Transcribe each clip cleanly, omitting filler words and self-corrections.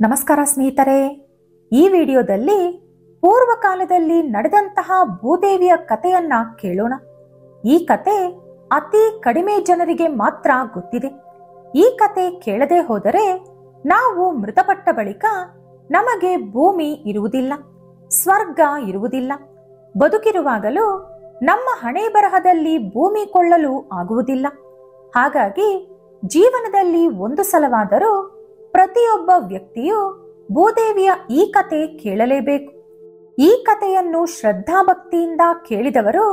ನಮಸ್ಕಾರ ಸ್ನೇಹಿತರೆ, ಈ ವಿಡಿಯೋದಲ್ಲಿ ಪೂರ್ವಕಾಲದಲ್ಲಿ ನಡೆದಂತಹ ಭೂದೇವಿಯ ಕಥೆಯನ್ನ ಕೇಳೋಣ. ಈ ಕತೆ ಅತಿ ಕಡಿಮೆ ಜನರಿಗೆ ಮಾತ್ರ ಗೊತ್ತಿದೆ. ಈ ಕತೆ ಕೇಳದೆ ಹೋದರೆ ನಾವು ಮೃತಪಟ್ಟ ಬಳಿಕ ನಮಗೆ ಭೂಮಿ ಇರುವುದಿಲ್ಲ, ಸ್ವರ್ಗ ಇರುವುದಿಲ್ಲ. ಬದುಕಿರುವಾಗಲೂ ನಮ್ಮ ಹಣೆ ಬರಹದಲ್ಲಿ ಭೂಮಿ ಕೊಳ್ಳಲು ಆಗುವುದಿಲ್ಲ. ಹಾಗಾಗಿ ಜೀವನದಲ್ಲಿ ಒಂದು ಸಲವಾದರೂ ಪ್ರತಿಯೊಬ್ಬ ವ್ಯಕ್ತಿಯು ಭೂದೇವಿಯ ಈ ಕತೆ ಕೇಳಲೇಬೇಕು. ಈ ಕಥೆಯನ್ನು ಶ್ರದ್ಧಾಭಕ್ತಿಯಿಂದ ಕೇಳಿದವರು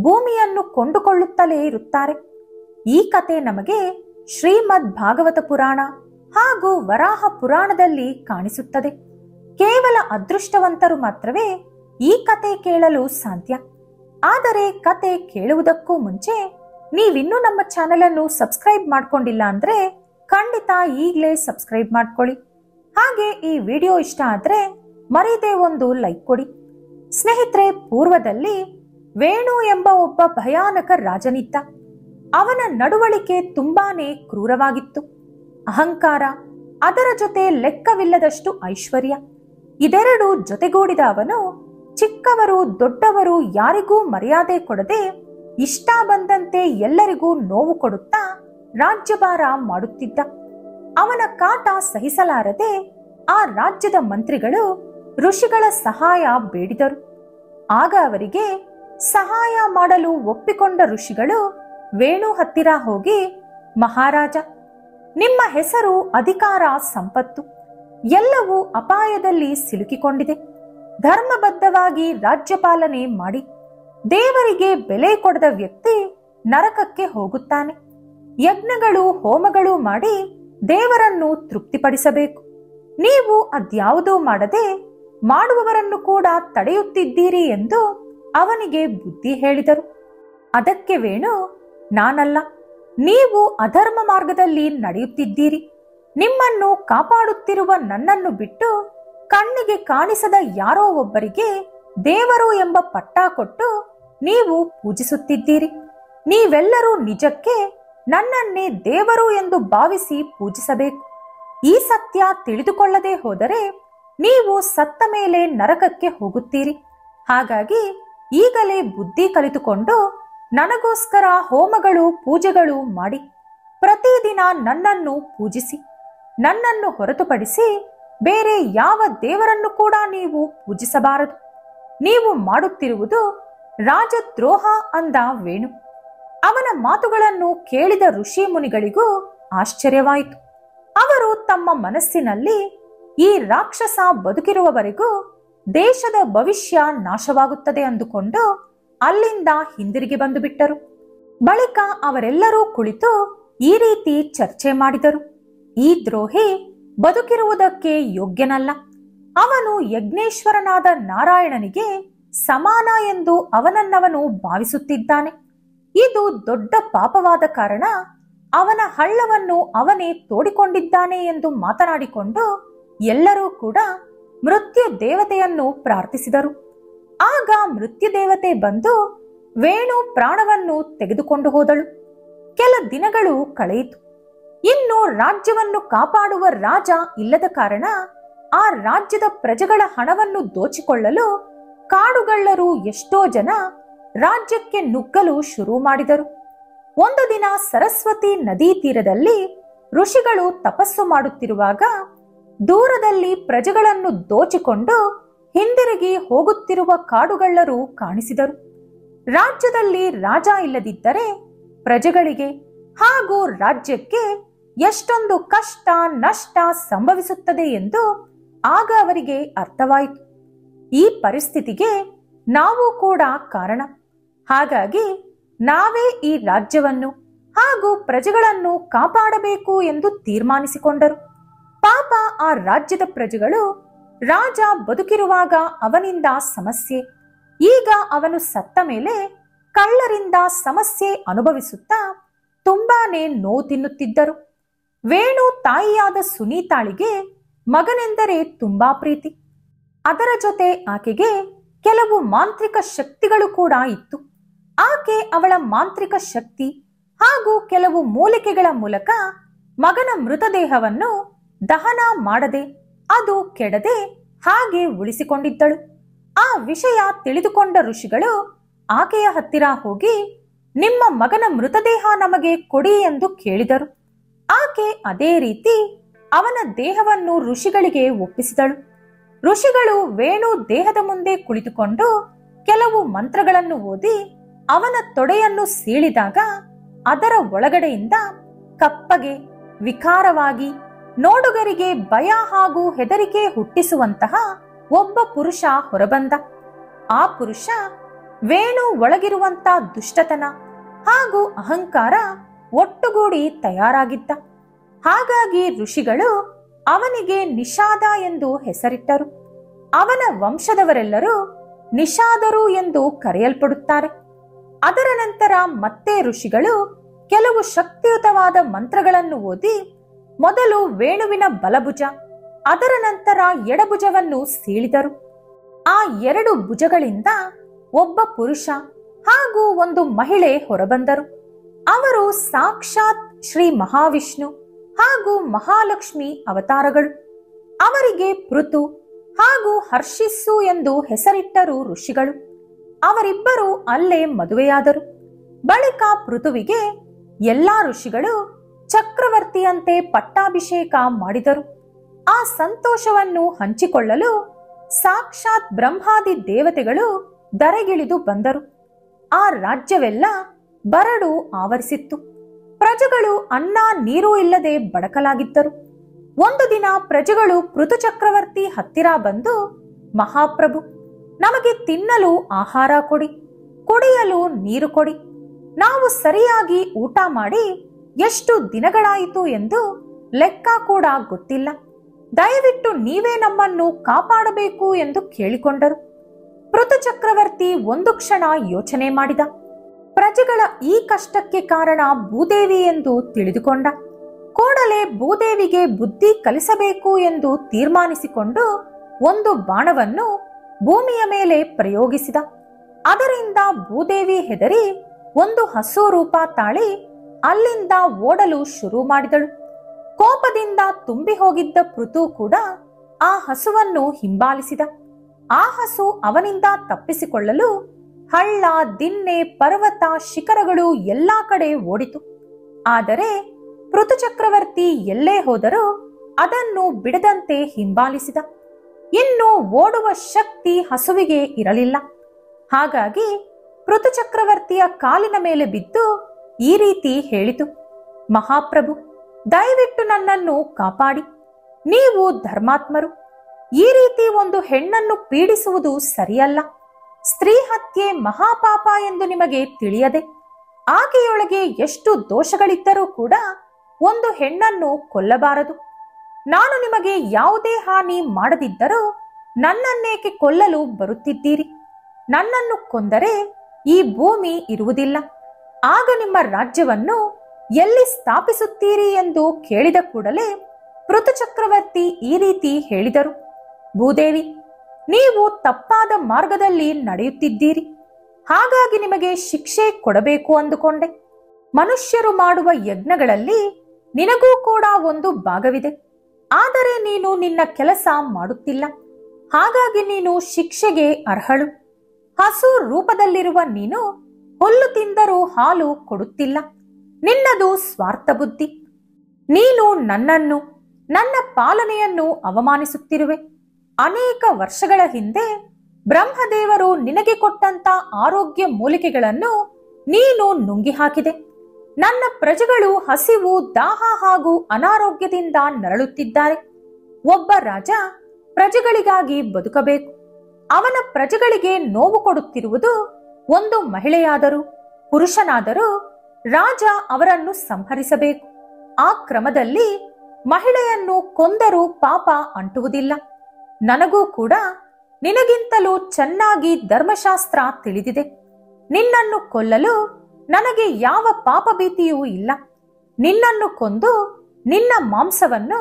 ಭೂಮಿಯನ್ನು ಕೊಂಡುಕೊಳ್ಳುತ್ತಲೇ ಇರುತ್ತಾರೆ. ಈ ಕತೆ ನಮಗೆ ಶ್ರೀಮದ್ ಭಾಗವತ ಪುರಾಣ ಹಾಗೂ ವರಾಹ ಪುರಾಣದಲ್ಲಿ ಕಾಣಿಸುತ್ತದೆ. ಕೇವಲ ಅದೃಷ್ಟವಂತರು ಮಾತ್ರವೇ ಈ ಕತೆ ಕೇಳಲು ಸಾಧ್ಯ. ಆದರೆ ಕತೆ ಕೇಳುವುದಕ್ಕೂ ಮುಂಚೆ ನೀವಿನ್ನೂ ನಮ್ಮ ಚಾನೆಲ್ ಅನ್ನು ಸಬ್ಸ್ಕ್ರೈಬ್ ಮಾಡ್ಕೊಂಡಿಲ್ಲ ಅಂದ್ರೆ ಖಂಡಿತ ಈಗಲೇ ಸಬ್ಸ್ಕ್ರೈಬ್ ಮಾಡ್ಕೊಳ್ಳಿ. ಹಾಗೆ ಈ ವಿಡಿಯೋ ಇಷ್ಟ ಆದ್ರೆ ಮರೀದೆ ಒಂದು ಲೈಕ್ ಕೊಡಿ. ಸ್ನೇಹಿತರೆ, ಪೂರ್ವದಲ್ಲಿ ವೇಣು ಎಂಬ ಒಬ್ಬ ಭಯಾನಕ ರಾಜನಿದ್ದ. ಅವನ ನಡವಳಿಕೆ ತುಂಬಾನೇ ಕ್ರೂರವಾಗಿತ್ತು. ಅಹಂಕಾರ, ಅದರ ಜೊತೆ ಲೆಕ್ಕವಿಲ್ಲದಷ್ಟು ಐಶ್ವರ್ಯ, ಇದೆರಡು ಜೊತೆಗೂಡಿದ ಅವನು ಚಿಕ್ಕವರು ದೊಡ್ಡವರು ಯಾರಿಗೂ ಮರ್ಯಾದೆ ಕೊಡದೆ ಇಷ್ಟ ಬಂದಂತೆ ಎಲ್ಲರಿಗೂ ನೋವು ಕೊಡುತ್ತಾ ರಾಜ್ಯಭಾರ ಮಾಡುತ್ತಿದ್ದ. ಅವನ ಕಾಟ ಸಹಿಸಲಾರದೆ ಆ ರಾಜ್ಯದ ಮಂತ್ರಿಗಳು ಋಷಿಗಳ ಸಹಾಯ ಬೇಡಿದರು. ಆಗ ಅವರಿಗೆ ಸಹಾಯ ಮಾಡಲು ಒಪ್ಪಿಕೊಂಡ ಋಷಿಗಳು ವೇಣು ಹತ್ತಿರ ಹೋಗಿ, ಮಹಾರಾಜ, ನಿಮ್ಮ ಹೆಸರು, ಅಧಿಕಾರ, ಸಂಪತ್ತು ಎಲ್ಲವೂ ಅಪಾಯದಲ್ಲಿ ಸಿಲುಕಿಕೊಂಡಿದೆ. ಧರ್ಮಬದ್ಧವಾಗಿ ರಾಜ್ಯಪಾಲನೆ ಮಾಡಿ. ದೇವರಿಗೆ ಬೆಲೆ ಕೊಡದ ವ್ಯಕ್ತಿ ನರಕಕ್ಕೆ ಹೋಗುತ್ತಾನೆ. ಯಜ್ಞಗಳು ಹೋಮಗಳು ಮಾಡಿ ದೇವರನ್ನು ತೃಪ್ತಿಪಡಿಸಬೇಕು. ನೀವು ಅದ್ಯಾವುದೂ ಮಾಡದೆ ಮಾಡುವವರನ್ನು ಕೂಡ ತಡೆಯುತ್ತಿದ್ದೀರಿ ಎಂದು ಅವನಿಗೆ ಬುದ್ಧಿ ಹೇಳಿದರು. ಅದಕ್ಕೆ ವೇಣು, ನಾನಲ್ಲ, ನೀವು ಅಧರ್ಮ ಮಾರ್ಗದಲ್ಲಿ ನಡೆಯುತ್ತಿದ್ದೀರಿ. ನಿಮ್ಮನ್ನು ಕಾಪಾಡುತ್ತಿರುವ ನನ್ನನ್ನು ಬಿಟ್ಟು ಕಣ್ಣಿಗೆ ಕಾಣಿಸದ ಯಾರೋ ಒಬ್ಬರಿಗೆ ದೇವರು ಎಂಬ ಪಟ್ಟ ಕೊಟ್ಟು ನೀವು ಪೂಜಿಸುತ್ತಿದ್ದೀರಿ. ನೀವೆಲ್ಲರೂ ನಿಜಕ್ಕೆ ನನ್ನನ್ನೇ ದೇವರು ಎಂದು ಭಾವಿಸಿ ಪೂಜಿಸಬೇಕು. ಈ ಸತ್ಯ ತಿಳಿದುಕೊಳ್ಳದೆ ಹೋದರೆ ನೀವು ಸತ್ತ ಮೇಲೆ ನರಕಕ್ಕೆ ಹೋಗುತ್ತೀರಿ. ಹಾಗಾಗಿ ಈಗಲೇ ಬುದ್ಧಿ ಕಲಿತುಕೊಂಡು ನನಗೋಸ್ಕರ ಹೋಮಗಳು ಪೂಜೆಗಳು ಮಾಡಿ ಪ್ರತಿದಿನ ನನ್ನನ್ನು ಪೂಜಿಸಿ. ನನ್ನನ್ನು ಹೊರತುಪಡಿಸಿ ಬೇರೆ ಯಾವ ದೇವರನ್ನು ಕೂಡ ನೀವು ಪೂಜಿಸಬಾರದು. ನೀವು ಮಾಡುತ್ತಿರುವುದು ರಾಜದ್ರೋಹ ಅಂದ ವೇಣು. ಅವನ ಮಾತುಗಳನ್ನು ಕೇಳಿದ ಋಷಿ ಮುನಿಗಳಿಗೂ ಆಶ್ಚರ್ಯವಾಯಿತು. ಅವರು ತಮ್ಮ ಮನಸ್ಸಿನಲ್ಲಿ ಈ ರಾಕ್ಷಸ ಬದುಕಿರುವವರೆಗೂ ದೇಶದ ಭವಿಷ್ಯ ನಾಶವಾಗುತ್ತದೆ ಅಂದುಕೊಂಡು ಅಲ್ಲಿಂದ ಹಿಂದಿರುಗಿ ಬಂದು ಬಿಟ್ಟರು. ಬಳಿಕ ಅವರೆಲ್ಲರೂ ಕುಳಿತು ಈ ರೀತಿ ಚರ್ಚೆ ಮಾಡಿದರು. ಈ ದ್ರೋಹಿ ಬದುಕಿರುವುದಕ್ಕೆ ಯೋಗ್ಯನಲ್ಲ. ಅವನು ಯಜ್ಞೇಶ್ವರನಾದ ನಾರಾಯಣನಿಗೆ ಸಮಾನ ಎಂದು ಅವನನ್ನವನು ಭಾವಿಸುತ್ತಿದ್ದಾನೆ. ಇದು ದೊಡ್ಡ ಪಾಪವಾದ ಕಾರಣ ಅವನ ಹಳ್ಳವನ್ನು ಅವನೇ ತೋಡಿಕೊಂಡಿದ್ದಾನೆ ಎಂದು ಮಾತನಾಡಿಕೊಂಡು ಎಲ್ಲರೂ ಕೂಡ ಮೃತ್ಯು ದೇವತೆಯನ್ನು ಪ್ರಾರ್ಥಿಸಿದರು. ಆಗ ಮೃತ್ಯು ದೇವತೆ ಬಂದು ವೇಣು ಪ್ರಾಣವನ್ನು ತೆಗೆದುಕೊಂಡು ಹೋದಳು. ಕೆಲ ದಿನಗಳು ಕಳೆಯಿತು. ಇನ್ನು ರಾಜ್ಯವನ್ನು ಕಾಪಾಡುವ ರಾಜ ಇಲ್ಲದ ಕಾರಣ ಆ ರಾಜ್ಯದ ಪ್ರಜೆಗಳ ಹಣವನ್ನು ದೋಚಿಕೊಳ್ಳಲು ಕಾಡುಗಳ್ಳರು ಎಷ್ಟೋ ಜನ ರಾಜ್ಯಕ್ಕೆ ನುಗ್ಗಲು ಶುರು ಮಾಡಿದರು. ಒಂದು ದಿನ ಸರಸ್ವತಿ ನದಿ ತೀರದಲ್ಲಿ ಋಷಿಗಳು ತಪಸ್ಸು ಮಾಡುತ್ತಿರುವಾಗ ದೂರದಲ್ಲಿ ಪ್ರಜೆಗಳನ್ನು ದೋಚಿಕೊಂಡು ಹಿಂದಿರುಗಿ ಹೋಗುತ್ತಿರುವ ಕಾಡುಗಳ್ಳರು ಕಾಣಿಸಿದರು. ರಾಜ್ಯದಲ್ಲಿ ರಾಜ ಇಲ್ಲದಿದ್ದರೆ ಪ್ರಜೆಗಳಿಗೆ ಹಾಗೂ ರಾಜ್ಯಕ್ಕೆ ಎಷ್ಟೊಂದು ಕಷ್ಟ ನಷ್ಟ ಸಂಭವಿಸುತ್ತದೆ ಎಂದು ಆಗ ಅವರಿಗೆ ಅರ್ಥವಾಯಿತು. ಈ ಪರಿಸ್ಥಿತಿಗೆ ನಾವು ಕೂಡ ಕಾರಣ. ಹಾಗಾಗಿ ನಾವೇ ಈ ರಾಜ್ಯವನ್ನು ಹಾಗೂ ಪ್ರಜೆಗಳನ್ನು ಕಾಪಾಡಬೇಕು ಎಂದು ತೀರ್ಮಾನಿಸಿಕೊಂಡರು. ಪಾಪ ಆ ರಾಜ್ಯದ ಪ್ರಜೆಗಳು ರಾಜ ಬದುಕಿರುವಾಗ ಅವನಿಂದ ಸಮಸ್ಯೆ, ಈಗ ಅವನು ಸತ್ತ ಮೇಲೆ ಕಳ್ಳರಿಂದ ಸಮಸ್ಯೆ ಅನುಭವಿಸುತ್ತಾ ತುಂಬಾನೇ ನೋವು ತಿನ್ನುತ್ತಿದ್ದರು. ವೇಣು ತಾಯಿಯಾದ ಸುನೀತಾಳಿಗೆ ಮಗನೆಂದರೆ ತುಂಬಾ ಪ್ರೀತಿ. ಅದರ ಜೊತೆ ಆಕೆಗೆ ಕೆಲವು ಮಾಂತ್ರಿಕ ಶಕ್ತಿಗಳು ಕೂಡ ಇತ್ತು. ಆಕೆ ಅವಳ ಮಾಂತ್ರಿಕ ಶಕ್ತಿ ಹಾಗೂ ಕೆಲವು ಮೂಲಿಕೆಗಳ ಮೂಲಕ ಮಗನ ಮೃತದೇಹವನ್ನು ದಹನ ಮಾಡದೆ ಅದು ಕೆಡದೆ ಹಾಗೆ ಉಳಿಸಿಕೊಂಡಿದ್ದಳು. ಆ ವಿಷಯ ತಿಳಿದುಕೊಂಡ ಋಷಿಗಳು ಆಕೆಯ ಹತ್ತಿರ ಹೋಗಿ, ನಿಮ್ಮ ಮಗನ ಮೃತದೇಹ ನಮಗೆ ಕೊಡಿ ಎಂದು ಕೇಳಿದರು. ಆಕೆ ಅದೇ ರೀತಿ ಅವನ ದೇಹವನ್ನು ಋಷಿಗಳಿಗೆ ಒಪ್ಪಿಸಿದಳು. ಋಷಿಗಳು ವೇಣು ದೇಹದ ಮುಂದೆ ಕುಳಿತುಕೊಂಡು ಕೆಲವು ಮಂತ್ರಗಳನ್ನು ಓದಿ ಅವನ ತೊಡೆಯನ್ನು ಸೀಳಿದಾಗ ಅದರ ಒಳಗಡೆಯಿಂದ ಕಪ್ಪಗೆ, ವಿಕಾರವಾಗಿ, ನೋಡುಗರಿಗೆ ಭಯ ಹಾಗೂ ಹೆದರಿಕೆ ಹುಟ್ಟಿಸುವಂತಹ ಒಬ್ಬ ಪುರುಷ ಹೊರಬಂದ. ಆ ಪುರುಷ ವೇಣು ಒಳಗಿರುವಂತ ದುಷ್ಟತನ ಹಾಗೂ ಅಹಂಕಾರ ಒಟ್ಟುಗೂಡಿ ತಯಾರಾಗಿದ್ದ. ಹಾಗಾಗಿ ಋಷಿಗಳು ಅವನಿಗೆ ನಿಷಾದ ಎಂದು ಹೆಸರಿಟ್ಟರು. ಅವನ ವಂಶದವರೆಲ್ಲರೂ ನಿಷಾದರು ಎಂದು ಕರೆಯಲ್ಪಡುತ್ತಾರೆ. ಅದರ ನಂತರ ಮತ್ತೆ ಋಷಿಗಳು ಕೆಲವು ಶಕ್ತಿಯುತವಾದ ಮಂತ್ರಗಳನ್ನು ಓದಿ ಮೊದಲು ವೇಣುವಿನ ಬಲಭುಜ, ಅದರ ನಂತರ ಎಡಭುಜವನ್ನು ಸೀಳಿದರು. ಆ ಎರಡು ಭುಜಗಳಿಂದ ಒಬ್ಬ ಪುರುಷ ಹಾಗೂ ಒಂದು ಮಹಿಳೆ ಹೊರಬಂದರು. ಅವರು ಸಾಕ್ಷಾತ್ ಶ್ರೀ ಮಹಾವಿಷ್ಣು ಹಾಗೂ ಮಹಾಲಕ್ಷ್ಮಿ ಅವತಾರಗಳು. ಅವರಿಗೆ ಪೃಥು ಹಾಗೂ ಹರ್ಷಿಸ್ಸು ಎಂದು ಹೆಸರಿಟ್ಟರು ಋಷಿಗಳು. ಅವರಿಬ್ಬರು ಅಲ್ಲೇ ಮದುವೆಯಾದರು. ಬಳಿಕ ಪೃಥುವಿಗೆ ಎಲ್ಲಾ ಋಷಿಗಳು ಚಕ್ರವರ್ತಿಯಂತೆ ಪಟ್ಟಾಭಿಷೇಕ ಮಾಡಿದರು. ಆ ಸಂತೋಷವನ್ನು ಹಂಚಿಕೊಳ್ಳಲು ಸಾಕ್ಷಾತ್ ಬ್ರಹ್ಮಾದಿ ದೇವತೆಗಳು ಧರೆಗಿಳಿದು ಬಂದರು. ಆ ರಾಜ್ಯವೆಲ್ಲ ಬರಡು ಆವರಿಸಿತ್ತು. ಪ್ರಜೆಗಳು ಅನ್ನ ನೀರು ಇಲ್ಲದೆ ಬಡಕಲಾಗಿದ್ದರು. ಒಂದು ದಿನ ಪ್ರಜೆಗಳು ಪೃಥು ಚಕ್ರವರ್ತಿ ಹತ್ತಿರ ಬಂದು, ಮಹಾಪ್ರಭು, ನಮಗೆ ತಿನ್ನಲು ಆಹಾರ ಕೊಡಿ, ಕುಡಿಯಲು ನೀರು ಕೊಡಿ. ನಾವು ಸರಿಯಾಗಿ ಊಟ ಮಾಡಿ ಎಷ್ಟು ದಿನಗಳಾಯಿತು ಎಂದು ಲೆಕ್ಕ ಕೂಡ ಗೊತ್ತಿಲ್ಲ. ದಯವಿಟ್ಟು ನೀವೇ ನಮ್ಮನ್ನು ಕಾಪಾಡಬೇಕು ಎಂದು ಕೇಳಿಕೊಂಡರು. ಪೃಥು ಚಕ್ರವರ್ತಿ ಒಂದು ಕ್ಷಣ ಯೋಚನೆ ಮಾಡಿದ. ಪ್ರಜೆಗಳ ಈ ಕಷ್ಟಕ್ಕೆ ಕಾರಣ ಭೂದೇವಿ ಎಂದು ತಿಳಿದುಕೊಂಡ. ಕೂಡಲೇ ಭೂದೇವಿಗೆ ಬುದ್ಧಿ ಕಲಿಸಬೇಕು ಎಂದು ತೀರ್ಮಾನಿಸಿಕೊಂಡು ಒಂದು ಬಾಣವನ್ನು ಭೂಮಿಯ ಮೇಲೆ ಪ್ರಯೋಗಿಸಿದ. ಅದರಿಂದ ಭೂದೇವಿ ಹೆದರಿ ಒಂದು ಹಸು ರೂಪ ತಾಳಿ ಅಲ್ಲಿಂದ ಓಡಲು ಶುರು ಮಾಡಿದಳು. ಕೋಪದಿಂದ ತುಂಬಿ ಹೋಗಿದ್ದ ಪೃಥು ಕೂಡ ಆ ಹಸುವನ್ನು ಹಿಂಬಾಲಿಸಿದ. ಆ ಹಸು ಅವನಿಂದ ತಪ್ಪಿಸಿಕೊಳ್ಳಲು ಹಳ್ಳ, ದಿನ್ನೆ, ಪರ್ವತ, ಶಿಖರಗಳು ಎಲ್ಲಾ ಕಡೆ ಓಡಿತು. ಆದರೆ ಪೃಥು ಚಕ್ರವರ್ತಿ ಎಲ್ಲೇ ಹೋದರೂ ಅದನ್ನು ಬಿಡದಂತೆ ಹಿಂಬಾಲಿಸಿದ. ಇನ್ನು ಓಡುವ ಶಕ್ತಿ ಹಸುವಿಗೆ ಇರಲಿಲ್ಲ. ಹಾಗಾಗಿ ಪೃಥು ಚಕ್ರವರ್ತಿಯ ಕಾಲಿನ ಮೇಲೆ ಬಿದ್ದು ಈ ರೀತಿ ಹೇಳಿತು, ಮಹಾಪ್ರಭು, ದಯವಿಟ್ಟು ನನ್ನನ್ನು ಕಾಪಾಡಿ. ನೀವು ಧರ್ಮಾತ್ಮರು. ಈ ರೀತಿ ಒಂದು ಹೆಣ್ಣನ್ನು ಪೀಡಿಸುವುದು ಸರಿಯಲ್ಲ. ಸ್ತ್ರೀ ಹತ್ಯೆ ಮಹಾಪಾಪ ಎಂದು ನಿಮಗೆ ತಿಳಿಯದೆ ಆಕೆಯೊಳಗೆ ಎಷ್ಟು ದೋಷಗಳಿದ್ದರೂ ಕೂಡ ಒಂದು ಹೆಣ್ಣನ್ನು ಕೊಲ್ಲಬಾರದು. ನಾನು ನಿಮಗೆ ಯಾವುದೇ ಹಾನಿ ಮಾಡದಿದ್ದರೂ ನನ್ನನ್ನೇಕೆ ಕೊಲ್ಲಲು ಬರುತ್ತಿದ್ದೀರಿ? ನನ್ನನ್ನು ಕೊಂದರೆ ಈ ಭೂಮಿ ಇರುವುದಿಲ್ಲ. ಆಗ ನಿಮ್ಮ ರಾಜ್ಯವನ್ನು ಎಲ್ಲಿ ಸ್ಥಾಪಿಸುತ್ತೀರಿ ಎಂದು ಕೇಳಿದ ಕೂಡಲೇ ಪೃಥು ಚಕ್ರವರ್ತಿ ಈ ರೀತಿ ಹೇಳಿದರು, ಭೂದೇವಿ, ನೀವು ತಪ್ಪಾದ ಮಾರ್ಗದಲ್ಲಿ ನಡೆಯುತ್ತಿದ್ದೀರಿ. ಹಾಗಾಗಿ ನಿಮಗೆ ಶಿಕ್ಷೆ ಕೊಡಬೇಕು ಅಂದುಕೊಂಡೆ. ಮನುಷ್ಯರು ಮಾಡುವ ಯಜ್ಞಗಳಲ್ಲಿ ನಿನಗೂ ಕೂಡ ಒಂದು ಭಾಗವಿದೆ. ಆದರೆ ನೀನು ನಿನ್ನ ಕೆಲಸ ಮಾಡುತ್ತಿಲ್ಲ. ಹಾಗಾಗಿ ನೀನು ಶಿಕ್ಷೆಗೆ ಅರ್ಹಳು. ಹಸು ರೂಪದಲ್ಲಿರುವ ನೀನು ಹುಲ್ಲು ತಿಂದರೂ ಹಾಲು ಕೊಡುತ್ತಿಲ್ಲ. ನಿನ್ನದು ಸ್ವಾರ್ಥ ಬುದ್ಧಿ. ನೀನು ನನ್ನನ್ನು, ನನ್ನ ಪಾಲನೆಯನ್ನು ಅವಮಾನಿಸುತ್ತಿರುವೆ. ಅನೇಕ ವರ್ಷಗಳ ಹಿಂದೆ ಬ್ರಹ್ಮದೇವರು ನಿನಗೆ ಕೊಟ್ಟಂತ ಆರೋಗ್ಯ ಮೂಲಿಕೆಗಳನ್ನು ನೀನು ನುಂಗಿ ಹಾಕಿದೆ. ನನ್ನ ಪ್ರಜೆಗಳು ಹಸಿವು, ದಾಹ ಹಾಗೂ ಅನಾರೋಗ್ಯದಿಂದ ನರಳುತ್ತಿದ್ದಾರೆ. ಒಬ್ಬ ರಾಜ ಪ್ರಜೆಗಳಿಗಾಗಿ ಬದುಕಬೇಕು. ಅವನ ಪ್ರಜೆಗಳಿಗೆ ನೋವು ಕೊಡುತ್ತಿರುವುದು ಒಂದು ಮಹಿಳೆಯಾದರೂ ಪುರುಷನಾದರೂ ರಾಜ ಅವರನ್ನು ಸಂಹರಿಸಬೇಕು. ಆ ಕ್ರಮದಲ್ಲಿ ಮಹಿಳೆಯನ್ನು ಕೊಂದರೂ ಪಾಪ ಅಂಟುವುದಿಲ್ಲ. ನನಗೂ ಕೂಡ ನಿನಗಿಂತಲೂ ಚೆನ್ನಾಗಿ ಧರ್ಮಶಾಸ್ತ್ರ ತಿಳಿದಿದೆ. ನಿನ್ನನ್ನು ಕೊಲ್ಲಲು ನನಗೆ ಯಾವ ಪಾಪ ಭೀತಿಯೂ ಇಲ್ಲ. ನಿನ್ನನ್ನು ಕೊಂದು ನಿನ್ನ ಮಾಂಸವನ್ನು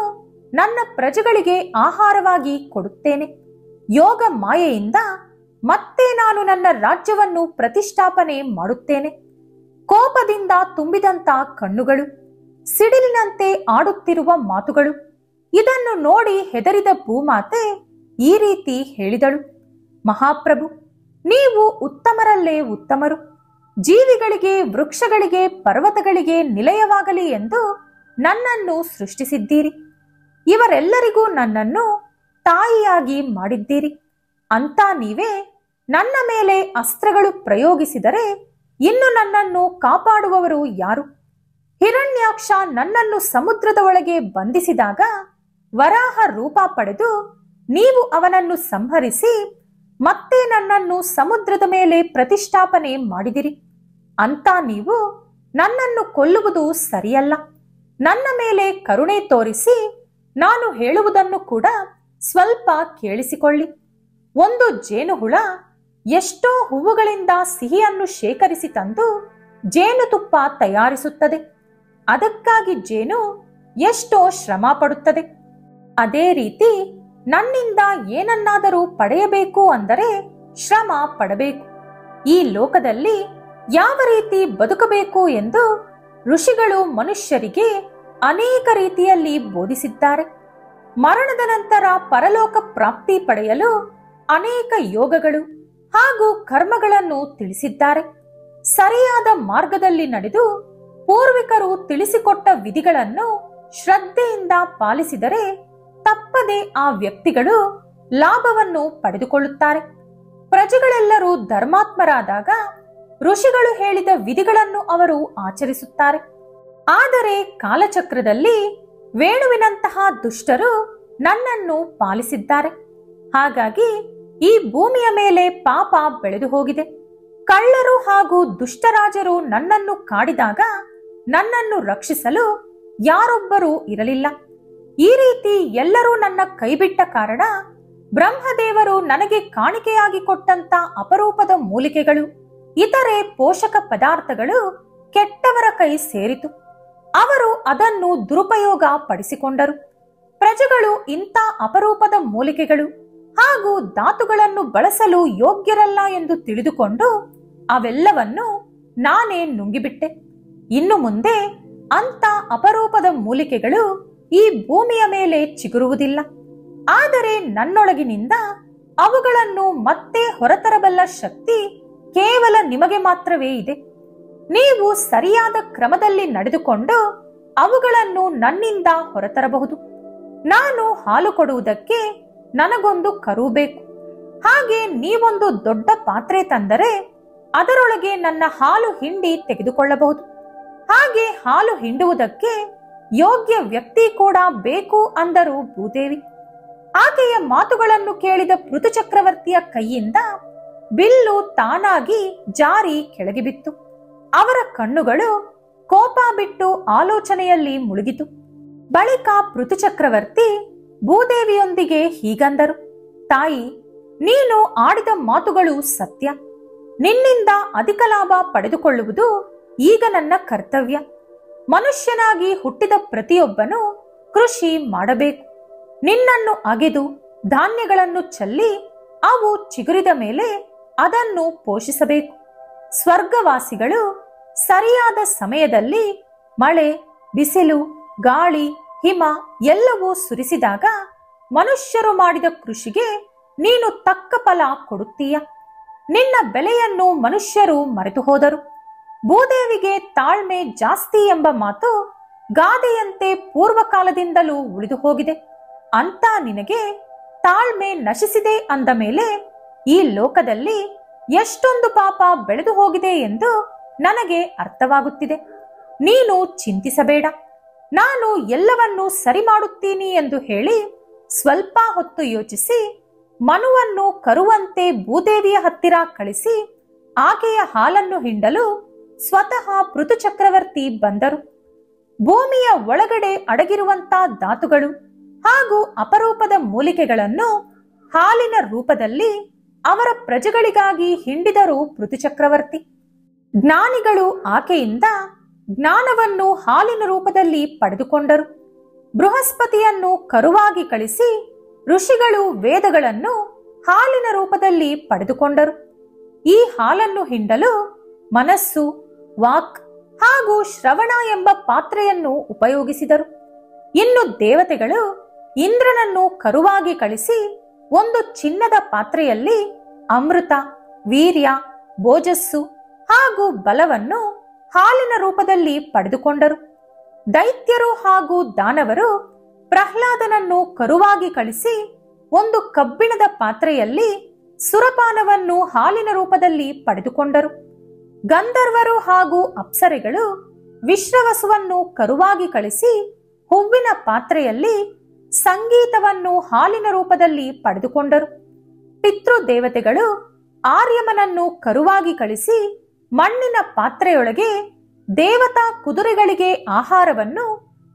ನನ್ನ ಪ್ರಜೆಗಳಿಗೆ ಆಹಾರವಾಗಿ ಕೊಡುತ್ತೇನೆ. ಯೋಗ ಮಾಯೆಯಿಂದ ಮತ್ತೆ ನಾನು ನನ್ನ ರಾಜ್ಯವನ್ನು ಪ್ರತಿಷ್ಠಾಪನೆ ಮಾಡುತ್ತೇನೆ. ಕೋಪದಿಂದ ತುಂಬಿದಂತ ಕಣ್ಣುಗಳು, ಸಿಡಿಲಿನಂತೆ ಆಡುತ್ತಿರುವ ಮಾತುಗಳು, ಇದನ್ನು ನೋಡಿ ಹೆದರಿದ ಭೂಮಾತೆ ಈ ರೀತಿ ಹೇಳಿದಳು, ಮಹಾಪ್ರಭು, ನೀವು ಉತ್ತಮರಲ್ಲೇ ಉತ್ತಮರು. ಜೀವಿಗಳಿಗೆ, ವೃಕ್ಷಗಳಿಗೆ, ಪರ್ವತಗಳಿಗೆ ನಿಲಯವಾಗಲಿ ಎಂದು ನನ್ನನ್ನು ಸೃಷ್ಟಿಸಿದ್ದೀರಿ. ಇವರೆಲ್ಲರಿಗೂ ನನ್ನನ್ನು ತಾಯಿಯಾಗಿ ಮಾಡಿದ್ದೀರಿ. ಅಂತ ನೀವೇ ನನ್ನ ಮೇಲೆ ಅಸ್ತ್ರಗಳು ಪ್ರಯೋಗಿಸಿದರೆ ಇನ್ನು ನನ್ನನ್ನು ಕಾಪಾಡುವವರು ಯಾರು? ಹಿರಣ್ಯಾಕ್ಷ ನನ್ನನ್ನು ಸಮುದ್ರದ ಒಳಗೆ ಬಂಧಿಸಿದಾಗ ವರಾಹ ರೂಪ ಪಡೆದು ನೀವು ಅವನನ್ನು ಸಂಹರಿಸಿ ಮತ್ತೆ ನನ್ನನ್ನು ಸಮುದ್ರದ ಮೇಲೆ ಪ್ರತಿಷ್ಠಾಪನೆ ಮಾಡಿದಿರಿ. ಅಂತ ನೀವು ನನ್ನನ್ನು ಕೊಲ್ಲುವುದು ಸರಿಯಲ್ಲ. ನನ್ನ ಮೇಲೆ ಕರುಣೆ ತೋರಿಸಿ ನಾನು ಹೇಳುವುದನ್ನು ಕೂಡ ಸ್ವಲ್ಪ ಕೇಳಿಸಿಕೊಳ್ಳಿ. ಒಂದು ಜೇನುಹುಳ ಎಷ್ಟೋ ಹೂವುಗಳಿಂದ ಸಿಹಿಯನ್ನು ಶೇಖರಿಸಿ ತಂದು ಜೇನುತುಪ್ಪ ತಯಾರಿಸುತ್ತದೆ. ಅದಕ್ಕಾಗಿ ಜೇನು ಎಷ್ಟೋ ಶ್ರಮ ಪಡುತ್ತದೆ. ಅದೇ ರೀತಿ ನನ್ನಿಂದ ಏನನ್ನಾದರೂ ಪಡೆಯಬೇಕು ಅಂದರೆ ಶ್ರಮ ಪಡಬೇಕು. ಈ ಲೋಕದಲ್ಲಿ ಯಾವ ರೀತಿ ಬದುಕಬೇಕು ಎಂದು ಋಷಿಗಳು ಮನುಷ್ಯರಿಗೆ ಅನೇಕ ರೀತಿಯಲ್ಲಿ ಬೋಧಿಸಿದ್ದಾರೆ. ಮರಣದ ನಂತರ ಪರಲೋಕ ಪ್ರಾಪ್ತಿ ಪಡೆಯಲು ಅನೇಕ ಯೋಗಗಳು ಹಾಗೂ ಕರ್ಮಗಳನ್ನು ತಿಳಿಸಿದ್ದಾರೆ. ಸರಿಯಾದ ಮಾರ್ಗದಲ್ಲಿ ನಡೆದು ಪೂರ್ವಿಕರು ತಿಳಿಸಿಕೊಟ್ಟ ವಿಧಿಗಳನ್ನು ಶ್ರದ್ಧೆಯಿಂದ ಪಾಲಿಸಿದರೆ ತಪ್ಪದೆ ಆ ವ್ಯಕ್ತಿಗಳು ಲಾಭವನ್ನು ಪಡೆದುಕೊಳ್ಳುತ್ತಾರೆ. ಪ್ರಜೆಗಳೆಲ್ಲರೂ ಧರ್ಮಾತ್ಮರಾದಾಗ ಋಷಿಗಳು ಹೇಳಿದ ವಿಧಿಗಳನ್ನು ಅವರು ಆಚರಿಸುತ್ತಾರೆ. ಆದರೆ ಕಾಲಚಕ್ರದಲ್ಲಿ ವೇಣುವಿನಂತಹ ದುಷ್ಟರು ನನ್ನನ್ನು ಪಾಲಿಸಿದ್ದಾರೆ. ಹಾಗಾಗಿ ಈ ಭೂಮಿಯ ಮೇಲೆ ಪಾಪ ಬೆಳೆದು ಹೋಗಿದೆ. ಕಳ್ಳರು ಹಾಗೂ ದುಷ್ಟರಾಜರು ನನ್ನನ್ನು ಕಾಡಿದಾಗ ನನ್ನನ್ನು ರಕ್ಷಿಸಲು ಯಾರೊಬ್ಬರೂ ಇರಲಿಲ್ಲ. ಈ ರೀತಿ ಎಲ್ಲರೂ ನನ್ನ ಕೈಬಿಟ್ಟ ಕಾರಣ ಬ್ರಹ್ಮದೇವರು ನನಗೆ ಕಾಣಿಕೆಯಾಗಿ ಕೊಟ್ಟಂತ ಅಪರೂಪದ ಮೂಲಿಕೆಗಳು, ಇತರೆ ಪೋಷಕ ಪದಾರ್ಥಗಳು ಕೆಟ್ಟವರ ಕೈ ಸೇರಿತು. ಅವರು ಅದನ್ನು ದುರುಪಯೋಗ ಪಡಿಸಿಕೊಂಡರು. ಪ್ರಜೆಗಳು ಇಂಥ ಅಪರೂಪದ ಮೂಲಿಕೆಗಳು ಹಾಗೂ ಧಾತುಗಳನ್ನು ಬಳಸಲು ಯೋಗ್ಯರಲ್ಲ ಎಂದು ತಿಳಿದುಕೊಂಡು ಅವೆಲ್ಲವನ್ನು ನಾನೇ ನುಂಗಿಬಿಟ್ಟೆ. ಇನ್ನು ಮುಂದೆ ಅಂಥ ಅಪರೂಪದ ಮೂಲಿಕೆಗಳು ಈ ಭೂಮಿಯ ಮೇಲೆ ಚಿಗುರುವುದಿಲ್ಲ. ಆದರೆ ನನ್ನೊಳಗಿನಿಂದ ಅವುಗಳನ್ನು ಮತ್ತೆ ಹೊರತರಬಲ್ಲ ಶಕ್ತಿ ಕೇವಲ ನಿಮಗೆ ಮಾತ್ರವೇ ಇದೆ. ನೀವು ಸರಿಯಾದ ಕ್ರಮದಲ್ಲಿ ನಡೆದುಕೊಂಡು ಅವುಗಳನ್ನು ನನ್ನಿಂದ ಹೊರತರಬಹುದು. ನಾನು ಹಾಲು ಕೊಡುವುದಕ್ಕೆ ನನಗೊಂದು ಕರು ಬೇಕು. ಹಾಗೆ ನೀವೊಂದು ದೊಡ್ಡ ಪಾತ್ರೆ ತಂದರೆ ಅದರೊಳಗೆ ನನ್ನ ಹಾಲು ಹಿಂಡಿ ತೆಗೆದುಕೊಳ್ಳಬಹುದು. ಹಾಗೆ ಹಾಲು ಹಿಂಡುವುದಕ್ಕೆ ಯೋಗ್ಯ ವ್ಯಕ್ತಿ ಕೂಡ ಬೇಕು ಅಂದರು ಭೂದೇವಿ. ಆಕೆಯ ಮಾತುಗಳನ್ನು ಕೇಳಿದ ಪೃಥು ಚಕ್ರವರ್ತಿಯ ಕೈಯಿಂದ ಬಿಲ್ಲು ತಾನಾಗಿ ಜಾರಿ ಕೆಳಗೆ ಬಿತ್ತು. ಅವರ ಕಣ್ಣುಗಳು ಕೋಪ ಬಿಟ್ಟು ಆಲೋಚನೆಯಲ್ಲಿ ಮುಳುಗಿತು. ಬಳಿಕ ಪೃಥು ಚಕ್ರವರ್ತಿ ಭೂದೇವಿಯೊಂದಿಗೆ ಹೀಗಂದರು, ತಾಯಿ, ನೀನು ಆಡಿದ ಮಾತುಗಳು ಸತ್ಯ. ನಿನ್ನಿಂದ ಅಧಿಕ ಲಾಭ ಪಡೆದುಕೊಳ್ಳುವುದು ಈಗ ನನ್ನ ಕರ್ತವ್ಯ. ಮನುಷ್ಯನಾಗಿ ಹುಟ್ಟಿದ ಪ್ರತಿಯೊಬ್ಬನು ಕೃಷಿ ಮಾಡಬೇಕು. ನಿನ್ನನ್ನು ಅಗೆದು ಧಾನ್ಯಗಳನ್ನು ಚೆಲ್ಲಿ ಅವು ಚಿಗುರಿದ ಮೇಲೆ ಅದನ್ನು ಪೋಷಿಸಬೇಕು. ಸ್ವರ್ಗವಾಸಿಗಳು ಸರಿಯಾದ ಸಮಯದಲ್ಲಿ ಮಳೆ, ಬಿಸಿಲು, ಗಾಳಿ, ಹಿಮ ಎಲ್ಲವೂ ಸುರಿಸಿದಾಗ ಮನುಷ್ಯರು ಮಾಡಿದ ಕೃಷಿಗೆ ನೀನು ತಕ್ಕ ಫಲ ಕೊಡುತ್ತೀಯ. ನಿನ್ನ ಬೆಲೆಯನ್ನು ಮನುಷ್ಯರು ಮರೆತು ಹೋದರು. ಭೂದೇವಿಗೆ ತಾಳ್ಮೆ ಜಾಸ್ತಿ ಎಂಬ ಮಾತು ಗಾದೆಯಂತೆ ಪೂರ್ವಕಾಲದಿಂದಲೂ ಉಳಿದು ಹೋಗಿದೆ. ಅಂತ ನಿನಗೆ ತಾಳ್ಮೆ ನಶಿಸಿದೆ ಅಂದ ಮೇಲೆ ಈ ಲೋಕದಲ್ಲಿ ಎಷ್ಟೊಂದು ಪಾಪ ಬೆಳೆದು ಹೋಗಿದೆ ಎಂದು ನನಗೆ ಅರ್ಥವಾಗುತ್ತಿದೆ. ನೀನು ಚಿಂತಿಸಬೇಡ, ನಾನು ಎಲ್ಲವನ್ನೂ ಸರಿ ಮಾಡುತ್ತೀನಿ ಎಂದು ಹೇಳಿ ಸ್ವಲ್ಪ ಹೊತ್ತು ಯೋಚಿಸಿ ಮನುವನ್ನು ಕರುವಂತೆ ಭೂದೇವಿಯ ಹತ್ತಿರ ಕಳಿಸಿ ಆಕೆಯ ಹಾಲನ್ನು ಹಿಂಡಲು ಸ್ವತಃ ಪೃಥು ಚಕ್ರವರ್ತಿ ಬಂದರು. ಭೂಮಿಯ ಒಳಗಡೆ ಅಡಗಿರುವಂತ ಧಾತುಗಳು ಹಾಗೂ ಅಪರೂಪದ ಮೂಲಿಕೆಗಳನ್ನು ಹಾಲಿನ ರೂಪದಲ್ಲಿ ಅವರ ಪ್ರಜೆಗಳಿಗಾಗಿ ಹಿಂಡಿದರು ಪೃಥು ಚಕ್ರವರ್ತಿ. ಜ್ಞಾನಿಗಳು ಆಕೆಯಿಂದ ಜ್ಞಾನವನ್ನು ಹಾಲಿನ ರೂಪದಲ್ಲಿ ಪಡೆದುಕೊಂಡರು. ಬೃಹಸ್ಪತಿಯನ್ನು ಕರುವಾಗಿ ಕಳಿಸಿ ಋಷಿಗಳು ವೇದಗಳನ್ನು ಹಾಲಿನ ರೂಪದಲ್ಲಿ ಪಡೆದುಕೊಂಡರು. ಈ ಹಾಲನ್ನು ಹಿಂಡಲು ಮನಸ್ಸು, ವಾಕ್ ಹಾಗೂ ಶ್ರವಣ ಎಂಬ ಪಾತ್ರೆಯನ್ನು ಉಪಯೋಗಿಸಿದರು. ಇನ್ನು ದೇವತೆಗಳು ಇಂದ್ರನನ್ನು ಕರುವಾಗಿ ಕಳಿಸಿ ಒಂದು ಚಿನ್ನದ ಪಾತ್ರೆಯಲ್ಲಿ ಅಮೃತ, ವೀರ್ಯ, ಭೋಜಸ್ಸು ಹಾಗೂ ಬಲವನ್ನು ಹಾಲಿನ ರೂಪದಲ್ಲಿ ಪಡೆದುಕೊಂಡರು. ದೈತ್ಯರು ಹಾಗೂ ದಾನವರು ಪ್ರಹ್ಲಾದನನ್ನು ಕರುವಾಗಿ ಕಳಿಸಿ ಒಂದು ಕಬ್ಬಿಣದ ಪಾತ್ರೆಯಲ್ಲಿ ಸುರಪಾನವನ್ನು ಹಾಲಿನ ರೂಪದಲ್ಲಿ ಪಡೆದುಕೊಂಡರು. ಗಂಧರ್ವರು ಹಾಗೂ ಅಪ್ಸರೆಗಳು ವಿಶ್ರವಸುವನ್ನು ಕರುವಾಗಿ ಕಳಿಸಿ ಹೂವಿನ ಪಾತ್ರೆಯಲ್ಲಿ ಸಂಗೀತವನ್ನು ಹಾಲಿನ ರೂಪದಲ್ಲಿ ಪಡೆದುಕೊಂಡರು. ಪಿತೃದೇವತೆಗಳು ಆರ್ಯಮನನ್ನು ಕರುವಾಗಿ ಕಳಿಸಿ ಮಣ್ಣಿನ ಪಾತ್ರೆಯೊಳಗೆ ದೇವತಾ ಕುದುರೆಗಳಿಗೆ ಆಹಾರವನ್ನು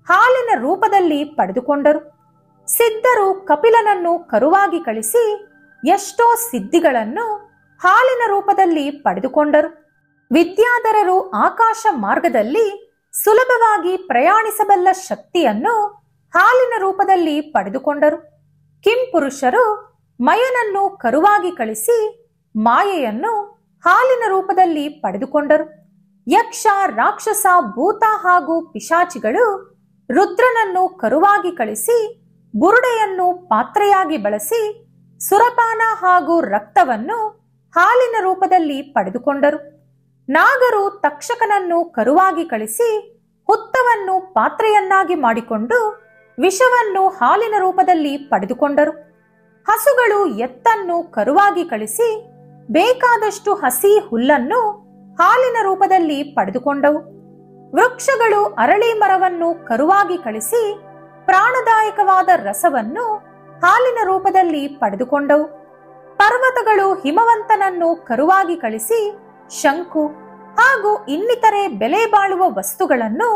ಹಾಲಿನ ರೂಪದಲ್ಲಿ ಪಡೆದುಕೊಂಡರು. ಸಿದ್ಧರು ಕಪಿಲನನ್ನು ಕರುವಾಗಿ ಕಳಿಸಿ ಎಷ್ಟೋ ಸಿದ್ಧಿಗಳನ್ನು ಹಾಲಿನ ರೂಪದಲ್ಲಿ ಪಡೆದುಕೊಂಡರು. ವಿದ್ಯಾಧರರು ಆಕಾಶ ಮಾರ್ಗದಲ್ಲಿ ಸುಲಭವಾಗಿ ಪ್ರಯಾಣಿಸಬಲ್ಲ ಶಕ್ತಿಯನ್ನು ಹಾಲಿನ ರೂಪದಲ್ಲಿ ಪಡೆದುಕೊಂಡರು. ಕಿಂಪುರುಷರು ಮಯನನ್ನು ಕರುವಾಗಿ ಕಳಿಸಿ ಮಾಯೆಯನ್ನು ಹಾಲಿನ ರೂಪದಲ್ಲಿ ಪಡೆದುಕೊಂಡರು. ಯಕ್ಷ, ರಾಕ್ಷಸ, ಭೂತ ಹಾಗೂ ಪಿಶಾಚಿಗಳು ರುದ್ರನನ್ನು ಕರುವಾಗಿ ಕಳಿಸಿ ಬುರುಡೆಯನ್ನು ಪಾತ್ರೆಯಾಗಿ ಬಳಸಿ ಸುರಪಾನ ಹಾಗೂ ರಕ್ತವನ್ನು ಹಾಲಿನ ರೂಪದಲ್ಲಿ ಪಡೆದುಕೊಂಡರು. ನಾಗರು ತಕ್ಷಕನನ್ನು ಕರುವಾಗಿ ಕಳಿಸಿ ಹುತ್ತವನ್ನು ಪಾತ್ರೆಯನ್ನಾಗಿ ಮಾಡಿಕೊಂಡು ವಿಷವನ್ನು ಹಾಲಿನ ರೂಪದಲ್ಲಿ ಪಡೆದುಕೊಂಡರು. ಹಸುಗಳು ಎತ್ತನ್ನು ಕರುವಾಗಿ ಕಳಿಸಿ ಬೇಕಾದಷ್ಟು ಹಸಿ ಹುಲ್ಲನ್ನು ಹಾಲಿನ ರೂಪದಲ್ಲಿ ಪಡೆದುಕೊಂಡವು. ವೃಕ್ಷಗಳು ಅರಳಿ ಮರವನ್ನು ಕರುವಾಗಿ ಕಳಿಸಿ ಪ್ರಾಣದಾಯಕವಾದ ರಸವನ್ನು ಹಾಲಿನ ರೂಪದಲ್ಲಿ ಪಡೆದುಕೊಂಡವು. ಪರ್ವತಗಳು ಹಿಮವಂತನನ್ನು ಕರುವಾಗಿ ಕಳಿಸಿ ಶಂಕು ಹಾಗೂ ಇನ್ನಿತರೆ ಬೆಲೆ ಬಾಳುವ ವಸ್ತುಗಳನ್ನು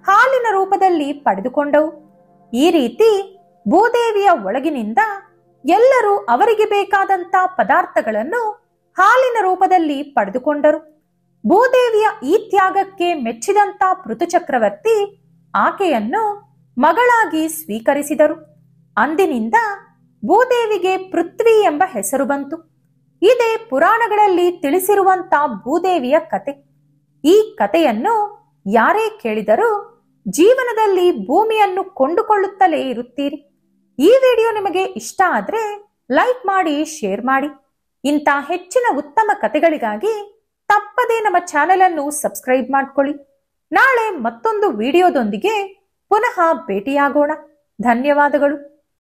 ಹಾಲಿನ ರೂಪದಲ್ಲಿ ಪಡೆದುಕೊಂಡವು. ಈ ರೀತಿ ಭೂದೇವಿಯ ಒಳಗಿನಿಂದ ಎಲ್ಲರೂ ಅವರಿಗೆ ಬೇಕಾದಂತ ಪದಾರ್ಥಗಳನ್ನು ಹಾಲಿನ ರೂಪದಲ್ಲಿ ಪಡೆದುಕೊಂಡರು. ಭೂದೇವಿಯ ಈ ತ್ಯಾಗಕ್ಕೆ ಮೆಚ್ಚಿದಂತ ಪೃಥುಚಕ್ರವರ್ತಿ ಆಕೆಯನ್ನು ಮಗಳಾಗಿ ಸ್ವೀಕರಿಸಿದರು. ಅಂದಿನಿಂದ ಭೂದೇವಿಗೆ ಪೃಥ್ವಿ ಎಂಬ ಹೆಸರು ಬಂತು. ಇದೇ ಪುರಾಣಗಳಲ್ಲಿ ತಿಳಿಸಿರುವಂತ ಭೂದೇವಿಯ ಕತೆ. ಈ ಕಥೆಯನ್ನು ಯಾರೇ ಕೇಳಿದರೂ ಜೀವನದಲ್ಲಿ ಭೂಮಿಯನ್ನು ಕೊಂಡುಕೊಳ್ಳುತ್ತಲೇ ಇರುತ್ತೀರಿ. ಈ ವಿಡಿಯೋ ನಿಮಗೆ ಇಷ್ಟ ಆದ್ರೆ ಲೈಕ್ ಮಾಡಿ, ಶೇರ್ ಮಾಡಿ. ಇಂಥ ಹೆಚ್ಚಿನ ಉತ್ತಮ ಕಥೆಗಳಿಗಾಗಿ ತಪ್ಪದೇ ನಮ್ಮ ಚಾನೆಲ್ ಅನ್ನು ಸಬ್ಸ್ಕ್ರೈಬ್ ಮಾಡ್ಕೊಳ್ಳಿ. ನಾಳೆ ಮತ್ತೊಂದು ವಿಡಿಯೋದೊಂದಿಗೆ ಪುನಃ ಭೇಟಿಯಾಗೋಣ. ಧನ್ಯವಾದಗಳು.